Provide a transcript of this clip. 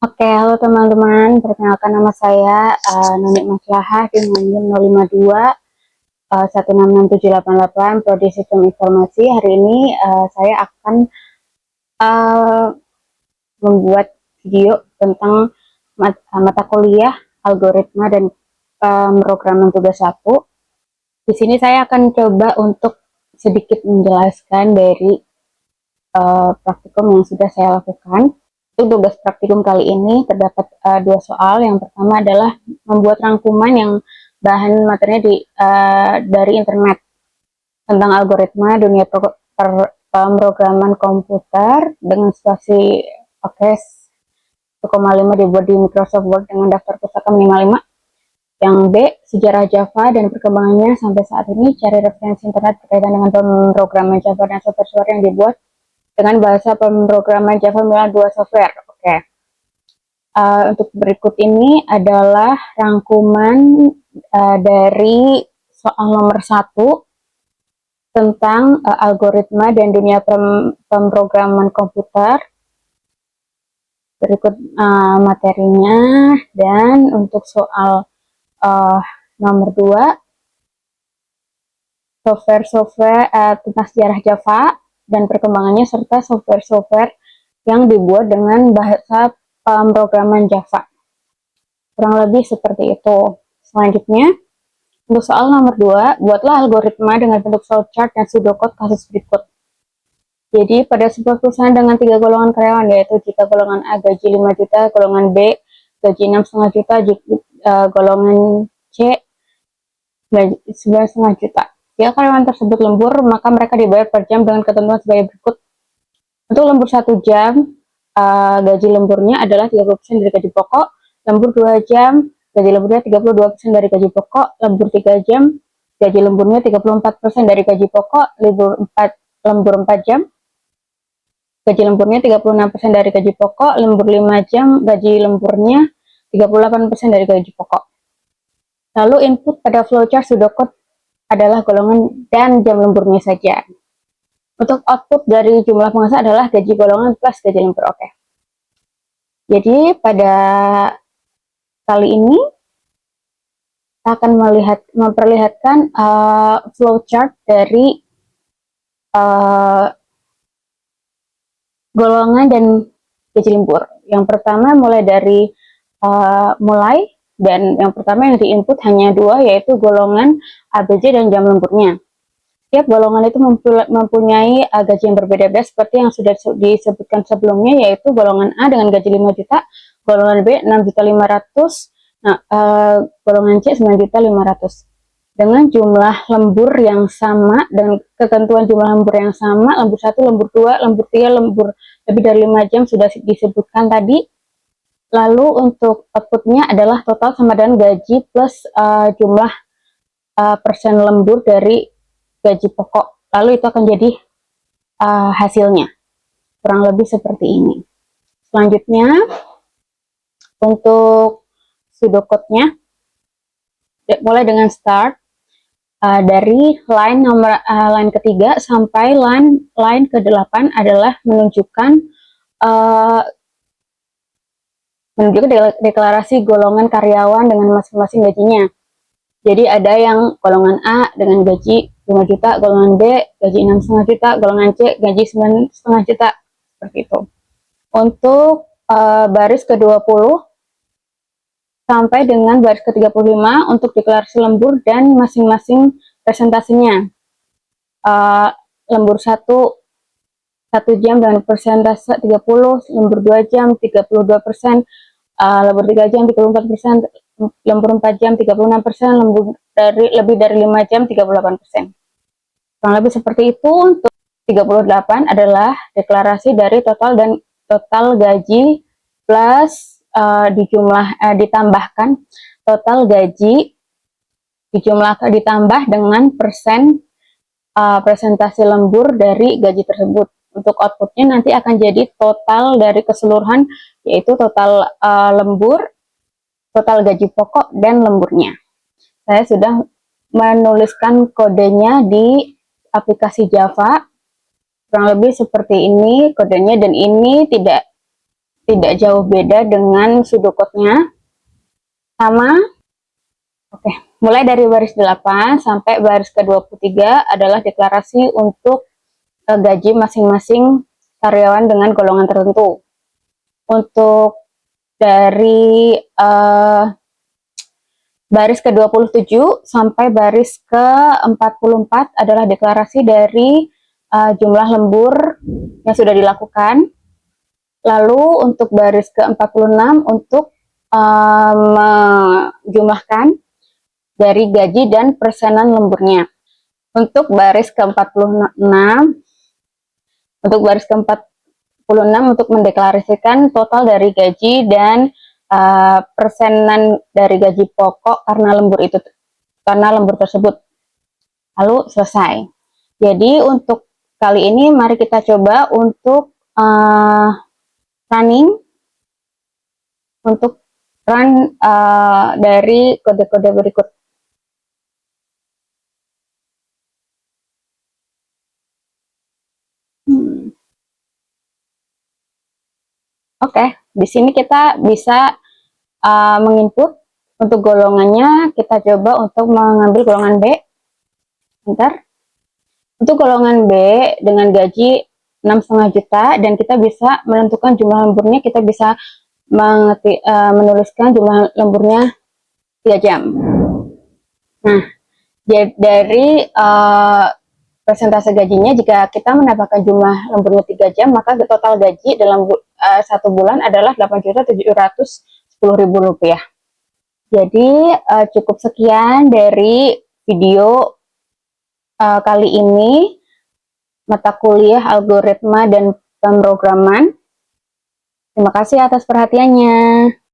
Oke, halo teman-teman. Perkenalkan nama saya Nunik Maslahah dengan NIM 052 166788 Prodi Sistem Informasi. Hari ini saya akan uh, membuat video tentang mata kuliah algoritma dan pemrograman tugas 1. Di sini saya akan coba untuk sedikit menjelaskan dari praktikum yang sudah saya lakukan. Untuk tugas praktikum kali ini terdapat dua soal. Yang pertama adalah membuat rangkuman yang bahan materinya dari internet tentang algoritma dunia pemrograman komputer dengan situasi OCS 1,5 dibuat di Microsoft Word dengan daftar pustaka minimal 5. Yang B, sejarah Java dan perkembangannya sampai saat ini, cari referensi internet berkaitan dengan pemrograman Java dan software yang dibuat dengan bahasa pemrograman Java melalui dua software. Oke. Untuk berikut ini adalah rangkuman dari soal nomor 1 tentang algoritma dan dunia pemrograman komputer. Berikut materinya, dan untuk soal nomor 2 software tentang sejarah Java dan perkembangannya serta software-software yang dibuat dengan bahasa pemrograman Java. Kurang lebih seperti itu. Selanjutnya, untuk soal nomor 2, buatlah algoritma dengan bentuk flowchart dan pseudocode kasus berikut. Jadi, pada sebuah perusahaan dengan 3 golongan karyawan, yaitu jika golongan A gaji 5 juta, golongan B gaji 6,5 juta, golongan C gaji 9,5 juta. Jika karyawan tersebut lembur, maka mereka dibayar per jam dengan ketentuan sebagai berikut. Untuk lembur 1 jam, gaji lemburnya adalah 30% dari gaji pokok. Lembur 2 jam, gaji lemburnya 32% dari gaji pokok. Lembur 3 jam, gaji lemburnya 34% dari gaji pokok. Lembur 4 jam, gaji lemburnya 36% dari gaji pokok. Lembur 5 jam, gaji lemburnya 38% dari gaji pokok. Lalu input pada flowchart pseudocode adalah golongan dan jam lemburnya saja. Untuk output dari jumlah pengusaha adalah gaji golongan plus gaji lembur. Oke. Jadi pada kali ini kita akan memperlihatkan flowchart dari golongan dan gaji lembur. Yang pertama mulai dari dan yang pertama yang diinput hanya 2, yaitu golongan ABC dan jam lemburnya. Setiap golongan itu mempunyai gaji yang berbeda-beda seperti yang sudah disebutkan sebelumnya, yaitu golongan A dengan gaji 5 juta, golongan B 6.500.000, golongan C 9.500.000. Dengan jumlah lembur yang sama dan ketentuan jumlah lembur yang sama, lembur 1, lembur 2, lembur 3, lembur lebih dari 5 jam sudah disebutkan tadi. Lalu untuk outputnya adalah total sama dengan gaji plus jumlah persen lembur dari gaji pokok. Lalu itu akan jadi hasilnya. Kurang lebih seperti ini. Selanjutnya, untuk pseudocode-nya, mulai dengan start dari line ketiga sampai line ke-8 adalah menunjukkan deklarasi golongan karyawan dengan masing-masing gajinya. Jadi ada yang golongan A dengan gaji 5 juta, golongan B gaji 6,5 juta, golongan C gaji 9,5 juta, seperti itu. Untuk baris ke-20 sampai dengan baris ke-35 untuk deklarasi lembur dan masing-masing presentasinya. Lembur 1 jam dengan persentase 30, lembur 2 jam 32%, lembur 3 jam 34%, lembur 4 jam 36%, lembur lebih dari 5 jam 38%. Kurang lebih seperti itu. Untuk 38 adalah deklarasi dari total gaji plus ditambahkan total gaji ditambah dengan persen presentasi lembur dari gaji tersebut. Untuk outputnya nanti akan jadi total dari keseluruhan, yaitu total lembur, total gaji pokok, dan lemburnya. Saya sudah menuliskan kodenya di aplikasi Java. Kurang lebih seperti ini kodenya, dan ini tidak tidak jauh beda dengan sudokotnya, sama. Oke, mulai dari baris 8 sampai baris ke-23 adalah deklarasi untuk gaji masing-masing karyawan dengan golongan tertentu. Untuk dari baris ke-27 sampai baris ke-44 adalah deklarasi dari jumlah lembur yang sudah dilakukan. Lalu untuk baris ke-46 untuk menjumlahkan dari gaji dan persenan lemburnya. Untuk baris ke-46 untuk mendeklarasikan total dari gaji dan persenan dari gaji pokok karena lembur tersebut. Lalu selesai. Jadi untuk kali ini mari kita coba untuk running untuk run dari kode-kode berikut. Oke, di sini kita bisa menginput untuk golongannya. Kita coba untuk mengambil golongan B. Bentar. Untuk golongan B dengan gaji 6,5 juta dan kita bisa menentukan jumlah lemburnya, kita bisa menuliskan jumlah lemburnya 3 jam. Nah, dari persentase gajinya, jika kita mendapatkan jumlah lemburnya 3 jam, maka total gaji dalam satu bulan adalah Rp8.710.000. Jadi cukup sekian dari video kali ini, mata kuliah algoritma dan pemrograman. Terima kasih atas perhatiannya.